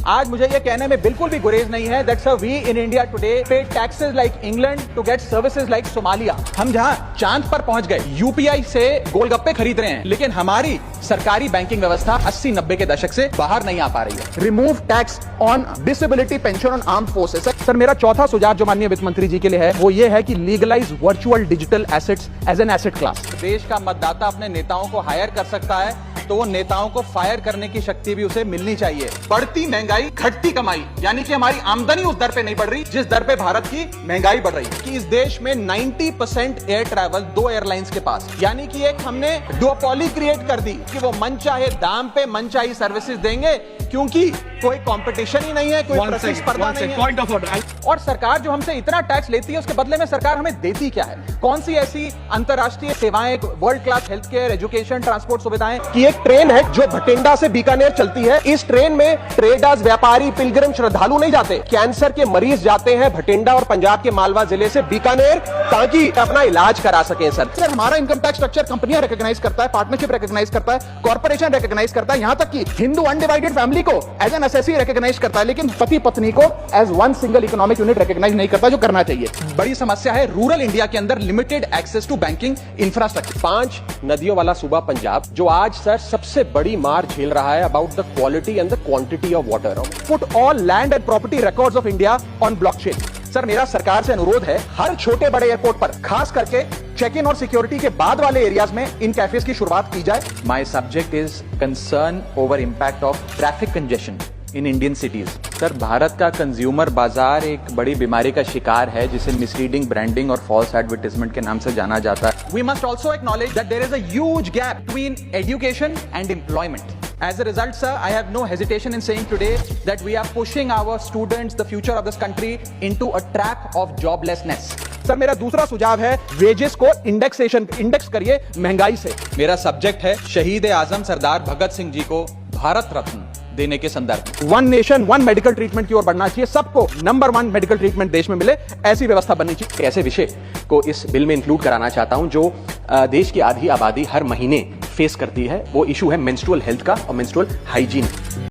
आज मुझे ये कहने में बिल्कुल भी गुरेज नहीं है that sir we in India today pay taxes like England to get services like Somalia. हम जहां चांद पर पहुंच गए, यूपीआई से गोलगप्पे खरीद रहे हैं, लेकिन हमारी सरकारी बैंकिंग व्यवस्था 80-90 के दशक से बाहर नहीं आ पा रही है। Remove tax on disability pension on armed forces. Sir मेरा चौथा सुझाव जो माननीय वित्त मंत्री जी के लिए है वो ये है कि legalize virtual digital assets as an asset class. देश का मतदाता अपने नेताओं को हायर कर सकता है तो वो नेताओं को फायर करने की शक्ति भी उसे मिलनी चाहिए। बढ़ती महंगाई, घटती कमाई, यानी कि हमारी आमदनी उस दर पे नहीं बढ़ रही जिस दर पे भारत की महंगाई बढ़ रही है। कि इस देश में 90% एयर ट्रैवल 2 एयरलाइंस के पास, यानी कि एक हमने डुओपोली क्रिएट कर दी कि वो मनचाहे दाम पे मनचाही सर्विसेज देंगे क्योंकि कोई कंपटीशन ही नहीं है, कोई प्रतिस्पर्धा नहीं है। Point of order. और सरकार जो हमसे इतना टैक्स लेती है उसके बदले में सरकार हमें देती क्या है? कौन सी ऐसी अंतर्राष्ट्रीय सेवाएं, world class health care, education, transport सुविधाएं की एक ट्रेन है जो भटिंडा से बीकानेर चलती है। इस ट्रेन में ट्रेडर्स, व्यापारी, पिलग्रिम, श्रद्धालु नहीं जाते। कैंसर के मरीज जाते हैं भटिंडा और पंजाब के मालवा जिले से बीकानेर ताकि अपना इलाज करा सकें। सर हमारा इनकम टैक्स स्ट्रक्चर कंपनियां रिकॉग्नाइज करता है, पार्टनरशिप रिकॉग्नाइज करता है, कॉर्पोरेशन रिकॉग्नाइज करता है, यहां तक कि हिंदू अनडिवाइडेड फैमिली को एज एन एसएससी रिकॉग्नाइज करता है, लेकिन पति पत्नी को as one single economic unit recognize नहीं करता, जो करना चाहिए। बड़ी समस्या है रूरल इंडिया के अंदर limited access to banking infrastructure. 5 नदियों वाला सूबा पंजाब जो आज सर सबसे बड़ी मार झेल रहा है about the quality and the quantity of water. Put all land and property records of India on blockchain. Sir मेरा सरकार से अनुरोध है हर छोटे बड़े एयरपोर्ट पर खास करके चेक इन और सिक्योरिटी के बाद वाले एरियाज में इन कैफेज की शुरुआत की जाए। My subject is concern over impact of traffic congestion in Indian cities. Sir Bharat का कंज्यूमर बाजार एक बड़ी बीमारी का शिकार है जिसे मिसलीडिंग ब्रांडिंग और फॉल्स एडवर्टाइजमेंट के नाम से जाना जाता है। We must also acknowledge that there is a huge gap between education and employment. As a result, sir, I have no hesitation in saying today that we are pushing our students, the future of this country, into a trap of joblessness. Sir मेरा दूसरा सुझाव है wages को index करिए महंगाई से। मेरा subject है शहीद आजम सरदार भगत सिंह जी को भारत रत्न देने के संदर्भ। One nation one medical treatment की ओर बढ़ना चाहिए, सबको नंबर 1 मेडिकल ट्रीटमेंट देश में मिले, ऐसी व्यवस्था बननी चाहिए। ऐसे विषय को इस बिल में इंक्लूड कराना चाहता हूं जो देश की आधी आबादी हर महीने फेस करती है। वो इशू है मेंस्ट्रुअल हेल्थ का और मेंस्ट्रुअल हाइजीन।